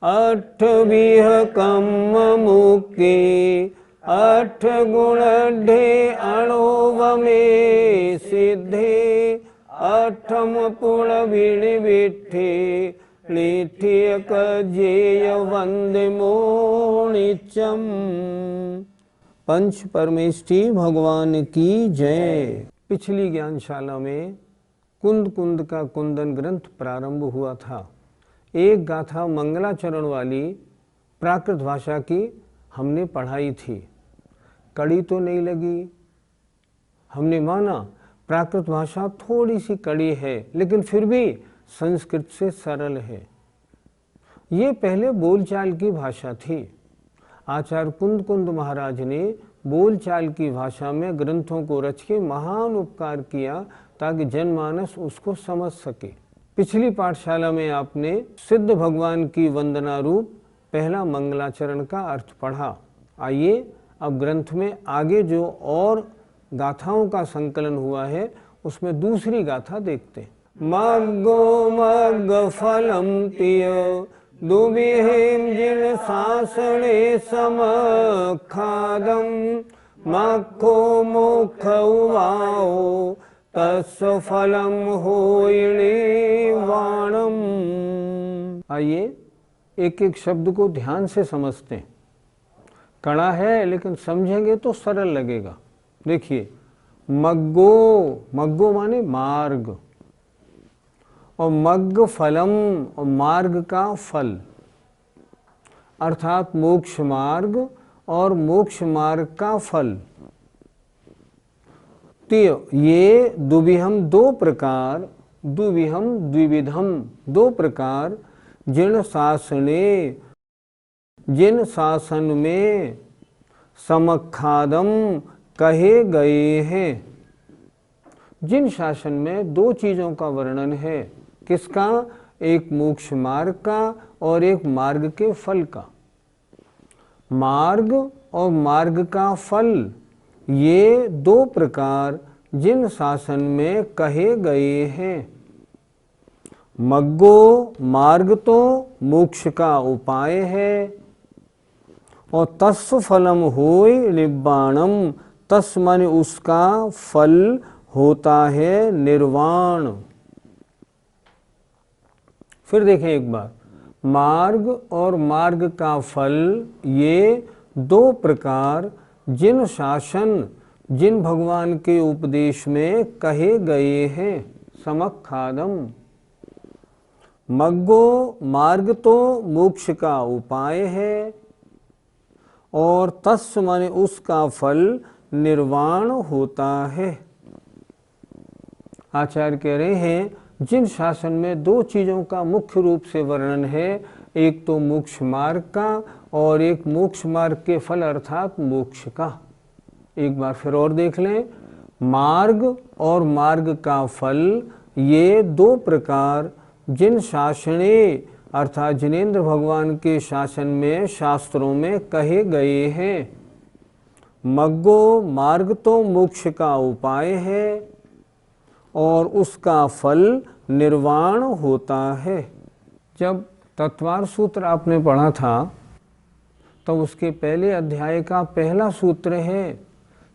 अठविह कम्म मुक्ति अठ गुण ढे अणुवमे सिद्धि अठम पुण विण विठे लिठियक जेय वंदे मोनिचम। पंच परमेष्ठी भगवान की जय। पिछली ज्ञानशाला में कुंद कुंद का कुंदन ग्रंथ प्रारंभ हुआ था। एक गाथा मंगलाचरण वाली प्राकृत भाषा की हमने पढ़ाई थी। कड़ी तो नहीं लगी, हमने माना प्राकृत भाषा थोड़ी सी कड़ी है, लेकिन फिर भी संस्कृत से सरल है। ये पहले बोलचाल की भाषा थी। आचार्य कुंद कुंद महाराज ने बोलचाल की भाषा में ग्रंथों को रच के महान उपकार किया ताकि जनमानस उसको समझ सके। पिछली पाठशाला में आपने सिद्ध भगवान की वंदना रूप पहला मंगलाचरण का अर्थ पढ़ा। आइए अब ग्रंथ में आगे जो और गाथाओं का संकलन हुआ है उसमें दूसरी गाथा देखते हैं। मग्गो मग्ग फलम तिय दुबिहिम जिन सासणे समखादम मक्खो मुख उवाओ तस्य फलम होइणे वाणम। आइए एक एक शब्द को ध्यान से समझते हैं। कड़ा है लेकिन समझेंगे तो सरल लगेगा। देखिए, मग्गो, मग्गो माने मार्ग, और मग्ग फलम, और मार्ग का फल, अर्थात मोक्ष मार्ग और मोक्ष मार्ग का फल। ये दुविहम दो प्रकार, दुविहम द्विविधम दो प्रकार, जिन शासने जिन शासन में समखादम कहे गए हैं। जिन शासन में दो चीजों का वर्णन है। किसका? एक मोक्ष मार्ग का और एक मार्ग के फल का। मार्ग और मार्ग का फल, ये दो प्रकार जिन शासन में कहे गए हैं। मग्गो मार्ग तो मोक्ष का उपाय है, और तस्य फलम होय निब्बाणम, तस् माने उसका फल होता है निर्वाण। फिर देखें एक बार, मार्ग और मार्ग का फल, ये दो प्रकार जिन शासन जिन भगवान के उपदेश में कहे गए हैं। समखादम, मग्गो मार्ग तो मोक्ष का उपाय है, और तस् माने उसका फल निर्वाण होता है। आचार्य कह रहे हैं जिन शासन में दो चीजों का मुख्य रूप से वर्णन है, एक तो मोक्ष मार्ग का और एक मोक्ष मार्ग के फल अर्थात मोक्ष का। एक बार फिर और देख लें, मार्ग और मार्ग का फल, ये दो प्रकार जिन शासने अर्थात जिनेंद्र भगवान के शासन में शास्त्रों में कहे गए हैं। मग्गो मार्ग तो मोक्ष का उपाय है, और उसका फल निर्वाण होता है। जब तत्वार सूत्र आपने पढ़ा था तो उसके पहले अध्याय का पहला सूत्र है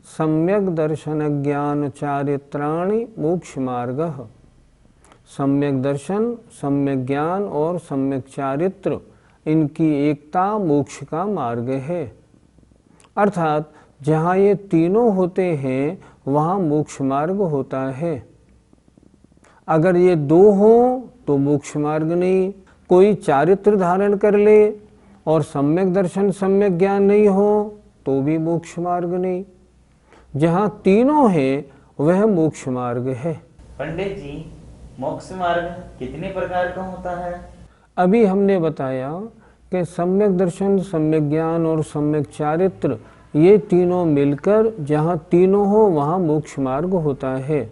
सम्यक दर्शन ज्ञान चारित्राणि मोक्ष मार्गः। सम्यक दर्शन, सम्यक ज्ञान और सम्यक चारित्र, इनकी एकता मोक्ष का मार्ग है। अर्थात जहाँ ये तीनों होते हैं वहाँ मोक्ष मार्ग होता है। अगर ये दो हों तो मोक्ष मार्ग नहीं। कोई चारित्र धारण कर ले और सम्यक दर्शन सम्यक ज्ञान नहीं हो तो भी मोक्ष मार्ग नहीं। जहाँ तीनों हैं वह मोक्ष मार्ग है। पंडित जी, मोक्ष मार्ग कितने प्रकार का होता है? अभी हमने बताया कि सम्यक दर्शन, सम्यक ज्ञान और सम्यक चारित्र, ये तीनों मिलकर जहाँ तीनों हो वहाँ मोक्ष मार्ग होता है।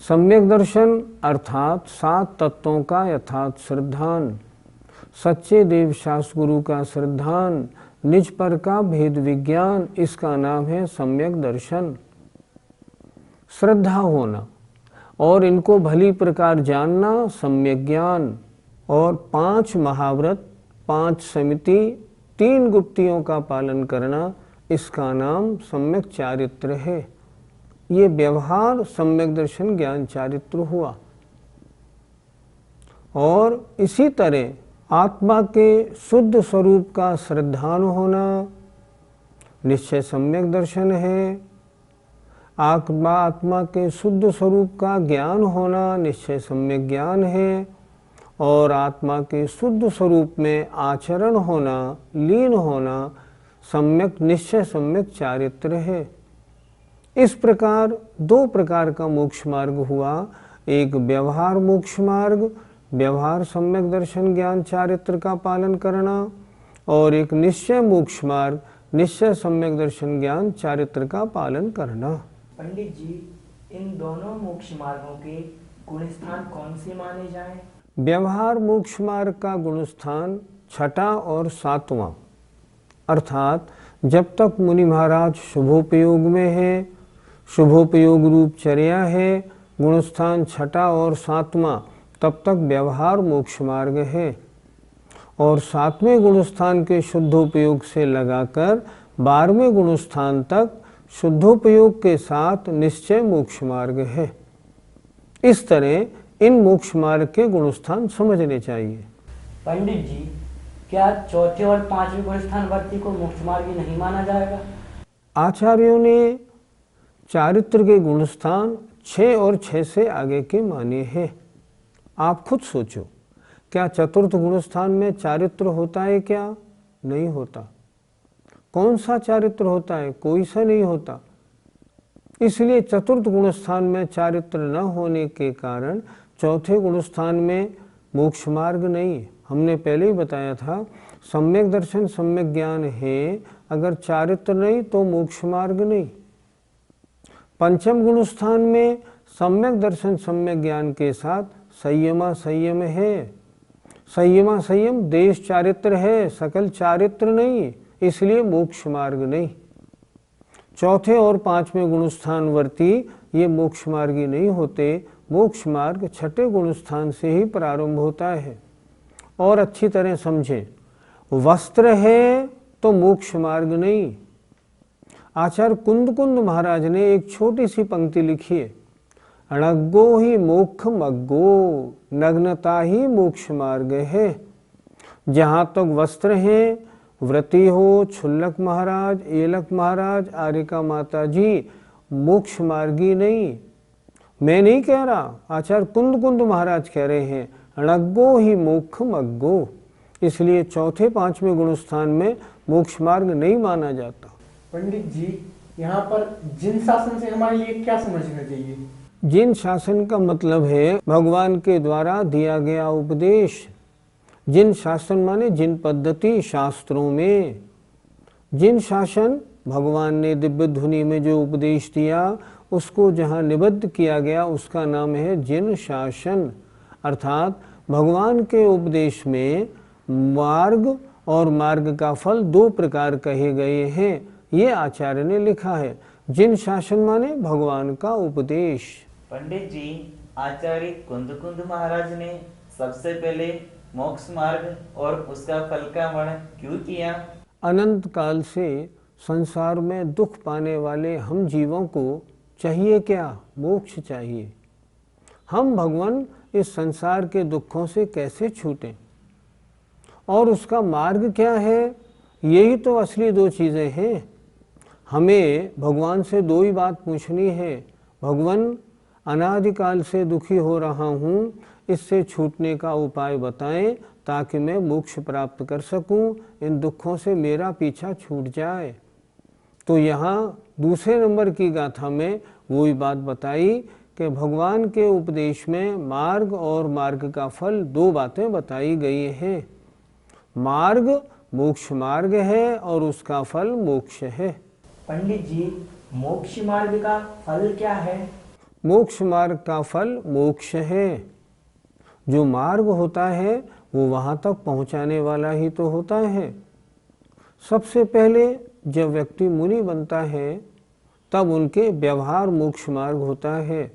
सम्यक दर्शन अर्थात 7 तत्वों का यथार्थ श्रद्धान, सच्चे देव शास्त्र गुरु का श्रद्धान, निज पर का भेद विज्ञान, इसका नाम है सम्यक दर्शन। श्रद्धा होना और इनको भली प्रकार जानना सम्यक ज्ञान, और 5 महाव्रत, 5 समिति, 3 गुप्तियों का पालन करना, इसका नाम सम्यक चारित्र है। ये व्यवहार सम्यक दर्शन ज्ञान चारित्र हुआ। और इसी तरह आत्मा के शुद्ध स्वरूप का श्रद्धान होना निश्चय सम्यक दर्शन है। आत्मा के शुद्ध स्वरूप का ज्ञान होना निश्चय सम्यक ज्ञान है। और आत्मा के शुद्ध स्वरूप में आचरण होना, लीन होना सम्यक निश्चय सम्यक चारित्र है। इस प्रकार 2 प्रकार का मोक्ष मार्ग हुआ। एक व्यवहार मोक्ष मार्ग, व्यवहार सम्यक दर्शन ज्ञान चारित्र का पालन करना, और एक निश्चय मोक्ष मार्ग, निश्चय सम्यक दर्शन ज्ञान चारित्र का पालन करना। पंडित जी, इन दोनों मोक्ष मार्गों के गुण स्थान कौन से माने जाएं? व्यवहार मोक्ष मार्ग का गुण स्थान 6ठा और 7वां, अर्थात जब तक मुनि महाराज शुभोपयोग में है, शुभोपयोग रूप चर्या है, गुणस्थान 6ठा और 7वां, तब तक व्यवहार मोक्ष मार्ग है। और 7वें गुणस्थान के शुद्धोपयोग से लगाकर 12वें गुणस्थान तक शुद्धोपयोग के साथ निश्चय मोक्ष मार्ग है। इस तरह इन मोक्ष मार्ग के गुणस्थान समझने चाहिए। पंडित जी, क्या चौथे और 5वें गुणस्थान वर्ती को मोक्ष मार्ग नहीं माना जाएगा? आचार्यों ने चारित्र के गुणस्थान 6 और 6 से आगे के माने हैं। आप खुद सोचो, क्या चतुर्थ गुणस्थान में चारित्र होता है क्या? नहीं होता। कौन सा चारित्र होता है? कोई सा नहीं होता। इसलिए चतुर्थ गुणस्थान में चारित्र न होने के कारण चौथे गुणस्थान में मोक्ष मार्ग नहीं है। हमने पहले ही बताया था, सम्यक दर्शन सम्यक ज्ञान है, अगर चारित्र नहीं तो मोक्ष मार्ग नहीं। पंचम गुणस्थान में सम्यक दर्शन सम्यक ज्ञान के साथ संयमा संयम है। संयमा संयम देश चारित्र है, सकल चारित्र नहीं, इसलिए मोक्ष मार्ग नहीं। चौथे और 5वें गुणस्थान वर्ती ये मोक्ष मार्गी नहीं होते। मोक्ष मार्ग 6ठे गुणस्थान से ही प्रारंभ होता है। और अच्छी तरह समझें, वस्त्र है तो मोक्ष मार्ग नहीं। आचार्य कुंद महाराज ने एक छोटी सी पंक्ति लिखी है, अणग्गो ही मोक्ष मग्गो, नग्नता ही मोक्ष मार्ग है। जहाँ तक वस्त्र हैं, व्रती हो, छुल्लक महाराज, एलक महाराज, आरिका माता जी, मोक्ष मार्गी नहीं। मैं नहीं कह रहा, आचार्य कुंद महाराज कह रहे हैं, अणग्गो ही मोक्ष मग्गो। इसलिए चौथे 5वें गुणस्थान में मोक्ष मार्ग नहीं माना जाता। पंडित जी, यहाँ पर जिन शासन से हमारे लिए क्या समझना चाहिए? जिन शासन का मतलब है भगवान के द्वारा दिया गया उपदेश। जिन शासन माने जिन पद्धति, शास्त्रों में जिन शासन भगवान ने दिव्य ध्वनि में जो उपदेश दिया उसको जहाँ निबद्ध किया गया उसका नाम है जिन शासन। अर्थात भगवान के उपदेश में मार्ग और मार्ग का फल 2 प्रकार कहे गए हैं। ये आचार्य ने लिखा है। जिन शासन माने भगवान का उपदेश। पंडित जी, आचार्य कुंद महाराज ने सबसे पहले मोक्ष मार्ग और उसका फल का वर्णन क्यों किया? अनंत काल से संसार में दुख पाने वाले हम जीवों को चाहिए क्या? मोक्ष चाहिए। हम भगवान इस संसार के दुखों से कैसे छूटें और उसका मार्ग क्या है? यही तो असली 2 चीज़ें हैं। हमें भगवान से 2 ही बात पूछनी है, भगवान अनादिकाल से दुखी हो रहा हूँ, इससे छूटने का उपाय बताएं ताकि मैं मोक्ष प्राप्त कर सकूं, इन दुखों से मेरा पीछा छूट जाए। तो यहाँ दूसरे नंबर की गाथा में वही बात बताई कि भगवान के उपदेश में मार्ग और मार्ग का फल दो बातें बताई गई हैं। मार्ग मोक्ष मार्ग है और उसका फल मोक्ष है। पंडित जी, मोक्ष मार्ग का फल क्या है? मोक्ष मार्ग का फल मोक्ष है। जो मार्ग होता है वो वहाँ तक पहुँचाने वाला ही तो होता है। सबसे पहले जब व्यक्ति मुनि बनता है तब उनके व्यवहार मोक्ष मार्ग होता है,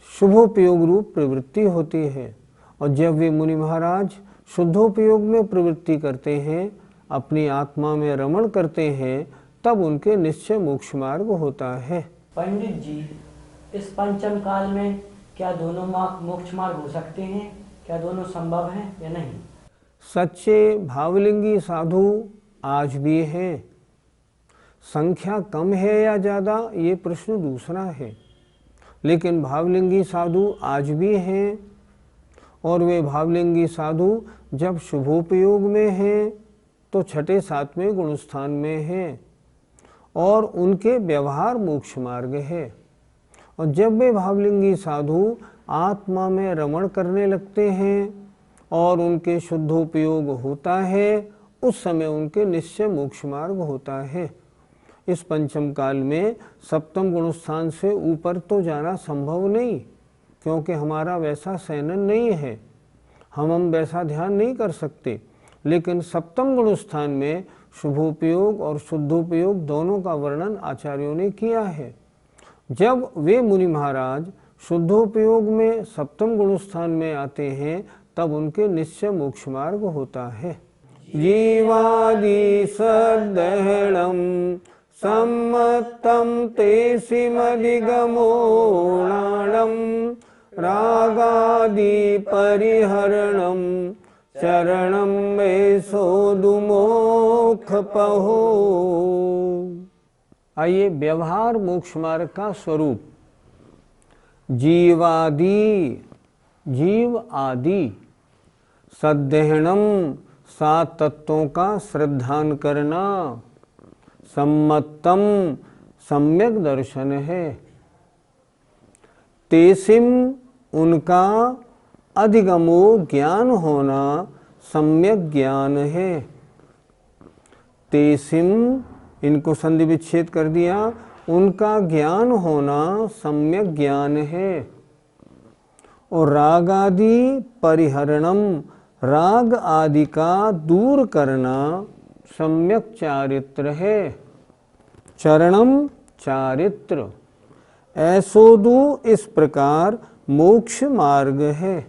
शुभोपयोग रूप प्रवृत्ति होती है। और जब वे मुनि महाराज शुद्धोपयोग में प्रवृत्ति करते हैं, अपनी आत्मा में रमण करते हैं, तब उनके निश्चय मोक्ष मार्ग होता है। पंडित जी, इस पंचम काल में क्या दोनों मोक्ष मार्ग हो सकते हैं? क्या दोनों संभव हैं या नहीं? सच्चे भावलिंगी साधु आज भी हैं। संख्या कम है या ज़्यादा ये प्रश्न दूसरा है, लेकिन भावलिंगी साधु आज भी हैं। और वे भावलिंगी साधु जब शुभोपयोग में हैं तो छठे सातवें गुणस्थान में हैं और उनके व्यवहार मोक्ष मार्ग है। और जब वे भावलिंगी साधु आत्मा में रमण करने लगते हैं और उनके शुद्धोपयोग होता है, उस समय उनके निश्चय मोक्ष मार्ग होता है। इस पंचम काल में सप्तम गुणस्थान से ऊपर तो जाना संभव नहीं, क्योंकि हमारा वैसा सैनन नहीं है, हम वैसा ध्यान नहीं कर सकते। लेकिन सप्तम गुणस्थान में शुभोपयोग और शुद्धोपयोग दोनों का वर्णन आचार्यों ने किया है। जब वे मुनि महाराज शुद्धोपयोग में सप्तम गुणस्थान में आते हैं तब उनके निश्चय मोक्ष मार्ग होता है। जीवादि सदहणम सम्मतम तेसिमधिगमोणाणम रागादि परिहरणम चरणम में सोदुमोक्ष पहो। आइए व्यवहार मोक्ष मार्ग का स्वरूप। जीवादि, जीव आदि, सद्देहणम, सात तत्वों का श्रद्धान करना, सम्मतम, सम्यक दर्शन है, तेसिम, उनका अधिगमो ज्ञान होना सम्यक ज्ञान है। तेसिम, इनको संधि विच्छेद कर दिया, उनका ज्ञान होना सम्यक ज्ञान है। और राग आदि परिहरणम, राग आदि का दूर करना सम्यक चारित्र है। चरणम चारित्र, ऐसोदु इस प्रकार मोक्ष मार्ग है।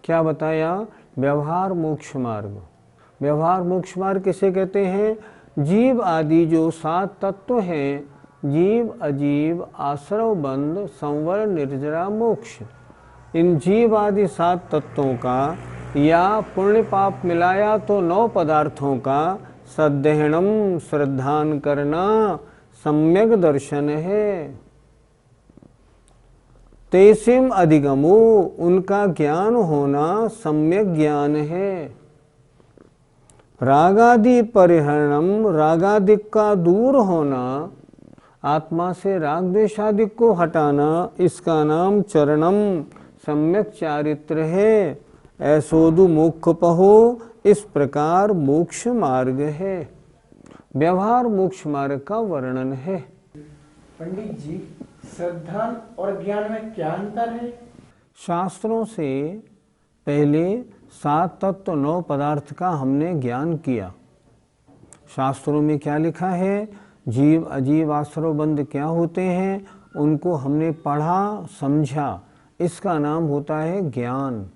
क्या बताया? व्यवहार मोक्ष मार्ग। व्यवहार मोक्ष मार्ग किसे कहते हैं? जीव आदि जो सात तत्व हैं, जीव अजीव आश्रव बंध संवर निर्जरा मोक्ष, इन जीव आदि सात तत्वों का या पुण्य पाप मिलाया तो 9 पदार्थों का सद्देहणम, श्रद्धान करना सम्यक दर्शन है। तेसिम अधिगमो, उनका ज्ञान होना सम्यक ज्ञान है। रागादि परिहरणम, रागादिक का दूर होना, आत्मा से राग द्वेषादिक को हटाना, इसका नाम चरणम सम्यक चारित्र है। ऐसोदु मोक्ष पहो, इस प्रकार मोक्ष मार्ग है। व्यवहार मोक्ष मार्ग का वर्णन है। पंडित जी, श्रद्धा और ज्ञान में क्या अंतर है? शास्त्रों से पहले 7 तत्व 9 पदार्थ का हमने ज्ञान किया। शास्त्रों में क्या लिखा है, जीव अजीव आश्रव बंध क्या होते हैं, उनको हमने पढ़ा समझा, इसका नाम होता है ज्ञान।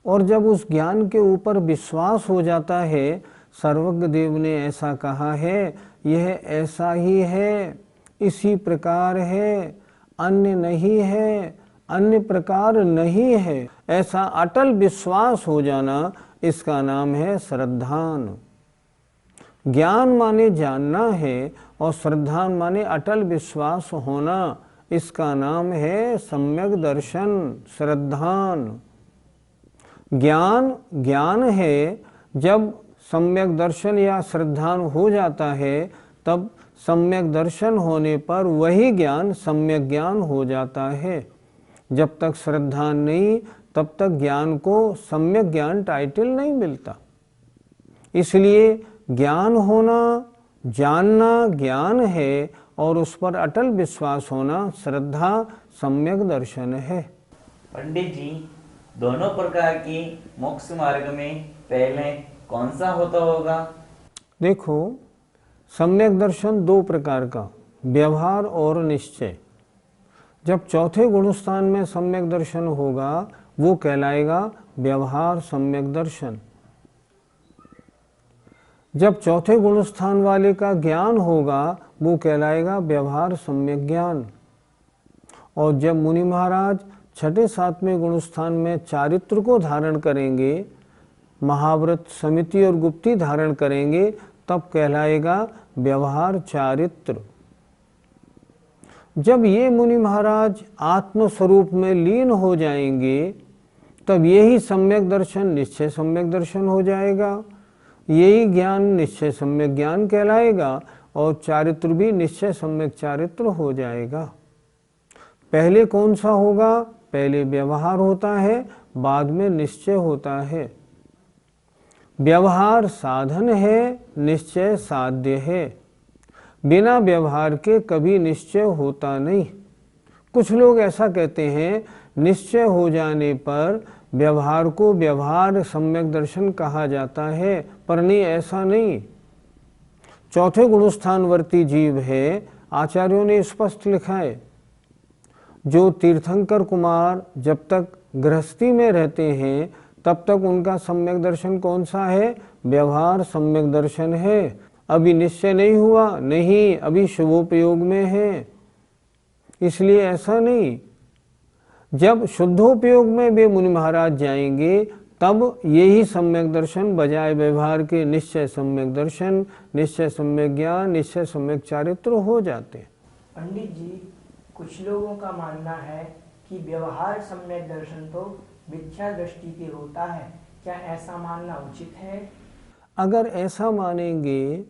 और जब उस ज्ञान के ऊपर विश्वास हो जाता है, सर्वज्ञ देव ने ऐसा कहा है, यह ऐसा ही है, इसी प्रकार है, अन्य नहीं है, अन्य प्रकार नहीं है, ऐसा अटल विश्वास हो जाना, इसका नाम है श्रद्धान। ज्ञान माने जानना है और श्रद्धान माने अटल विश्वास होना, इसका नाम है सम्यक दर्शन, श्रद्धान। ज्ञान ज्ञान है, जब सम्यक दर्शन या श्रद्धान हो जाता है तब सम्यक दर्शन होने पर वही ज्ञान सम्यक ज्ञान हो जाता है। जब तक श्रद्धा नहीं तब तक ज्ञान को सम्यक ज्ञान टाइटल नहीं मिलता। इसलिए ज्ञान होना, जानना ज्ञान है और उस पर अटल विश्वास होना श्रद्धा सम्यक दर्शन है। पंडित जी, दोनों प्रकार की मोक्ष मार्ग में पहले कौन सा होता होगा? देखो, सम्यक दर्शन दो प्रकार का, व्यवहार और निश्चय। जब चौथे गुणस्थान में सम्यक दर्शन होगा वो कहलाएगा व्यवहार सम्यक दर्शन। जब चौथे गुणस्थान वाले का ज्ञान होगा वो कहलाएगा व्यवहार सम्यक ज्ञान। और जब मुनि महाराज छठे सातवें गुणस्थान में चारित्र को धारण करेंगे, महाव्रत समिति और गुप्ती धारण करेंगे, तब कहलाएगा व्यवहार चारित्र। जब ये मुनि महाराज आत्म स्वरूप में लीन हो जाएंगे तब यही सम्यक दर्शन निश्चय सम्यक दर्शन हो जाएगा। यही ज्ञान निश्चय सम्यक ज्ञान कहलाएगा और चारित्र भी निश्चय सम्यक चारित्र हो जाएगा। पहले कौन सा होगा? पहले व्यवहार होता है, बाद में निश्चय होता है। व्यवहार साधन है, निश्चय साध्य है। बिना व्यवहार के कभी निश्चय होता नहीं। कुछ लोग ऐसा कहते हैं, निश्चय हो जाने पर व्यवहार को व्यवहार सम्यक दर्शन कहा जाता है, पर नहीं, ऐसा नहीं। चौथे गुणस्थानवर्ती जीव है, आचार्यों ने स्पष्ट लिखा है। जो तीर्थंकर कुमार जब तक गृहस्थी में रहते हैं तब तक उनका सम्यक दर्शन कौन सा है? व्यवहार सम्यक दर्शन है। अभी निश्चय नहीं हुआ, नहीं, अभी शुभोपयोग में है, इसलिए ऐसा नहीं। जब शुद्धोपयोग में वे मुनि महाराज जाएंगे तब यही सम्यक दर्शन बजाय व्यवहार के निश्चय सम्यक दर्शन, निश्चय सम्यक ज्ञान, निश्चय सम्यक चारित्र हो जाते हैं। पंडित जी, कुछ लोगों का मानना है कि व्यवहार सम्यक दर्शन तो मिथ्या दृष्टि के होता है, क्या ऐसा मानना उचित है? अगर ऐसा मानेंगे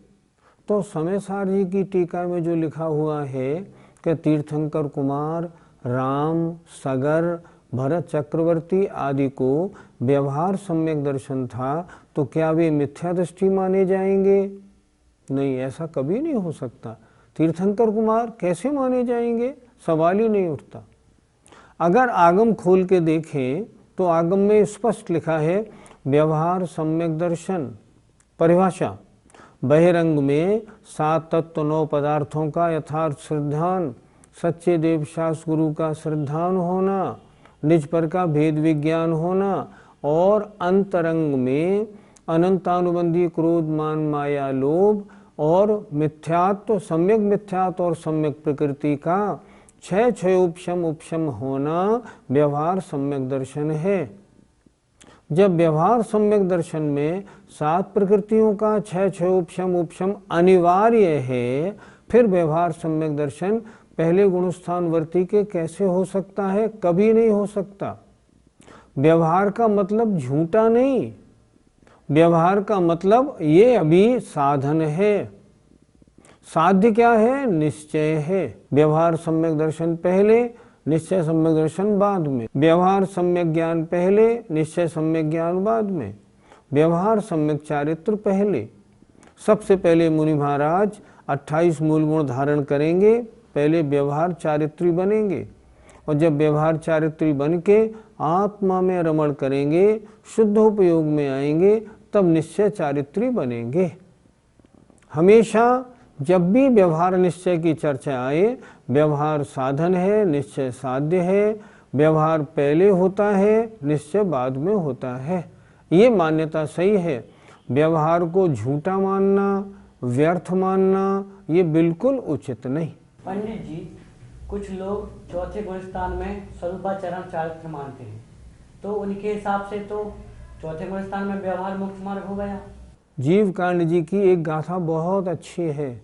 तो समयसार जी की टीका में जो लिखा हुआ है कि तीर्थंकर कुमार, राम, सगर, भरत चक्रवर्ती आदि को व्यवहार सम्यक दर्शन था, तो क्या वे मिथ्या दृष्टि माने जाएंगे? नहीं, ऐसा कभी नहीं हो सकता। तीर्थंकर कुमार कैसे माने जाएंगे? सवाल ही नहीं उठता। अगर आगम खोल के देखें तो आगम में स्पष्ट लिखा है व्यवहार सम्यक दर्शन। परिभाषा: बहिरंग में 7 तत्व 9 पदार्थों का यथार्थ श्रद्धान, सच्चे देव शास्त्र गुरु का श्रद्धान होना, निज पर का भेद विज्ञान होना और अंतरंग में अनंतानुबंधी क्रोध मान माया लोभ और मिथ्यात्व, सम्यक मिथ्यात्व और सम्यक प्रकृति का क्षय उपशम उपशम होना व्यवहार सम्यक दर्शन है। जब व्यवहार सम्यक दर्शन में 7 प्रकृतियों का क्षय उपशम उपशम अनिवार्य है, फिर व्यवहार सम्यक दर्शन पहले गुणस्थान वर्ती के कैसे हो सकता है? कभी नहीं हो सकता। व्यवहार का मतलब झूठा नहीं, व्यवहार का मतलब ये अभी साधन है। साध्य क्या है? निश्चय है। व्यवहार सम्यक दर्शन पहले, निश्चय सम्यक दर्शन बाद में। व्यवहार सम्यक ज्ञान पहले, निश्चय सम्यक ज्ञान बाद में। व्यवहार सम्यक चारित्र पहले। सबसे पहले मुनि महाराज 28 मूल गुण धारण करेंगे, पहले व्यवहार चारित्री बनेंगे और जब व्यवहार चारित्री बन के आत्मा में रमण करेंगे, शुद्धोपयोग में आएंगे, तब निश्चय चारित्री बनेंगे। हमेशा जब भी व्यवहार निश्चय की चर्चा आए, व्यवहार साधन है, निश्चय साध्य है। व्यवहार पहले होता है, निश्चय बाद में होता है। ये मान्यता सही है। व्यवहार को झूठा मानना, व्यर्थ मानना, ये बिल्कुल उचित नहीं। पंडित जी, कुछ लोग चौथे गुणस्थान में स्वरूपाचरण चारित्र मानते हैं, तो उनके हिसाब से तो चौथे गुणस्थान में व्यवहार मुक्त मार्ग हो गया। जीव कांड जी की एक गाथा बहुत अच्छी है।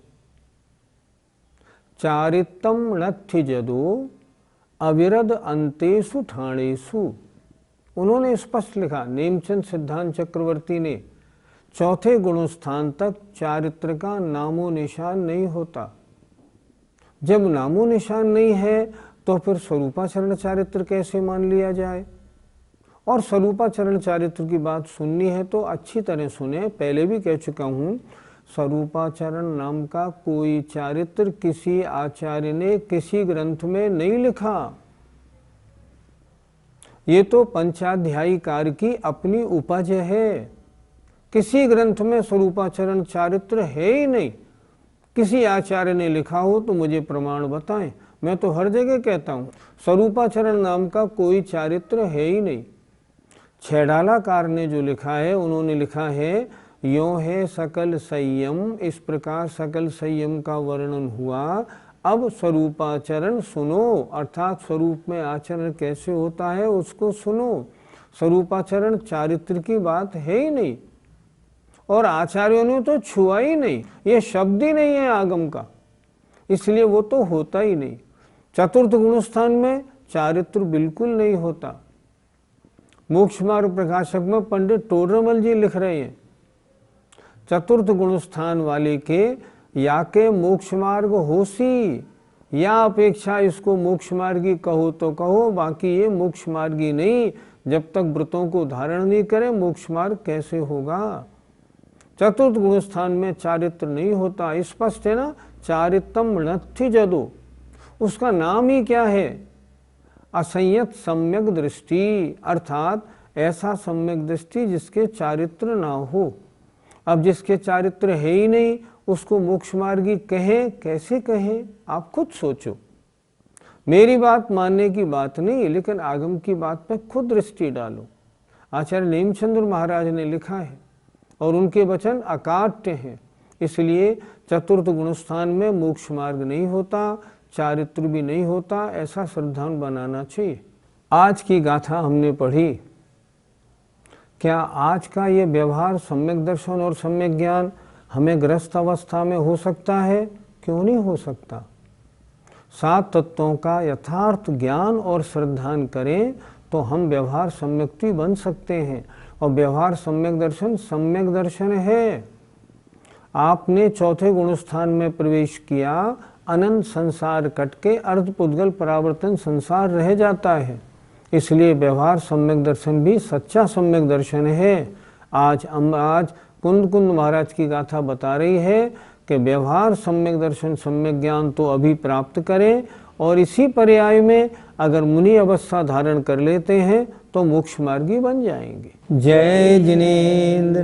चारितम नथि जदो अविरद अंतेषु ठाणेषु। उन्होंने स्पष्ट लिखा, नेमचंद सिद्धांत चक्रवर्ती ने, चौथे गुणस्थान तक चारित्र का नामो निशान नहीं होता। जब नामो निशान नहीं है तो फिर स्वरूपाचरण चारित्र कैसे मान लिया जाए? और स्वरूपाचरण चारित्र की बात सुननी है तो अच्छी तरह सुने। पहले भी कह चुका हूँ, स्वरूपाचरण नाम का कोई चारित्र किसी आचार्य ने किसी ग्रंथ में नहीं लिखा। ये तो पंचाध्यायीकार की अपनी उपज है। किसी ग्रंथ में स्वरूपाचरण चारित्र है ही नहीं। किसी आचार्य ने लिखा हो तो मुझे प्रमाण बताएं। मैं तो हर जगह कहता हूँ स्वरूपाचरण नाम का कोई चारित्र है ही नहीं। छैडालाकार ने जो लिखा है, उन्होंने लिखा है यों है सकल संयम, इस प्रकार सकल संयम का वर्णन हुआ। अब स्वरूपाचरण सुनो, अर्थात स्वरूप में आचरण कैसे होता है उसको सुनो। स्वरूपाचरण चारित्र की बात है ही नहीं और आचार्यों ने तो छुआ ही नहीं। ये शब्द ही नहीं है आगम का, इसलिए वो तो होता ही नहीं। चतुर्थ गुणस्थान में चारित्र बिल्कुल नहीं होता। मोक्ष मार्ग प्रकाशक में पंडित टोडरमल जी लिख रहे हैं, चतुर्थ गुणस्थान वाले के या के मोक्ष मार्ग होसी, या अपेक्षा इसको मोक्ष मार्गी कहो तो कहो, बाकी ये मोक्ष मार्गी नहीं। जब तक व्रतों को धारण नहीं करे मोक्ष मार्ग कैसे होगा? चतुर्थ गुणस्थान में चारित्र नहीं होता, स्पष्ट है ना। चारित्रम नथि जदो, उसका नाम ही क्या है? असंयत सम्यक दृष्टि, अर्थात ऐसा सम्यक दृष्टि जिसके चारित्र ना हो। अब जिसके चारित्र है ही नहीं उसको मोक्ष मार्गी कहें, कैसे कहें? आप खुद सोचो। मेरी बात मानने की बात नहीं, लेकिन आगम की बात पे खुद दृष्टि डालो। आचार्य नेमचंद्र महाराज ने लिखा है और उनके वचन अकाट्य हैं। इसलिए चतुर्थ गुणस्थान में मोक्ष मार्ग नहीं होता, चारित्र भी नहीं होता, ऐसा श्रद्धान बनाना चाहिए। आज की गाथा हमने पढ़ी। क्या आज का ये व्यवहार सम्यक दर्शन और सम्यक ज्ञान हमें ग्रस्त अवस्था में हो सकता है? क्यों नहीं हो सकता? 7 तत्वों का यथार्थ ज्ञान और श्रद्धान करें तो हम व्यवहार सम्यक्ति बन सकते हैं। और व्यवहार सम्यक दर्शन है। आपने चौथे गुणस्थान में प्रवेश किया, अनंत संसार कट के अर्धपुद्गल परावर्तन संसार रह जाता है। इसलिए व्यवहार सम्यक दर्शन भी सच्चा सम्यक दर्शन है। आज कुंद महाराज की गाथा बता रही है कि व्यवहार सम्यक दर्शन सम्यक ज्ञान तो अभी प्राप्त करें और इसी पर्याय में अगर मुनि अवस्था धारण कर लेते हैं तो मोक्ष मार्गी बन जाएंगे। जय जिनेन्द्र।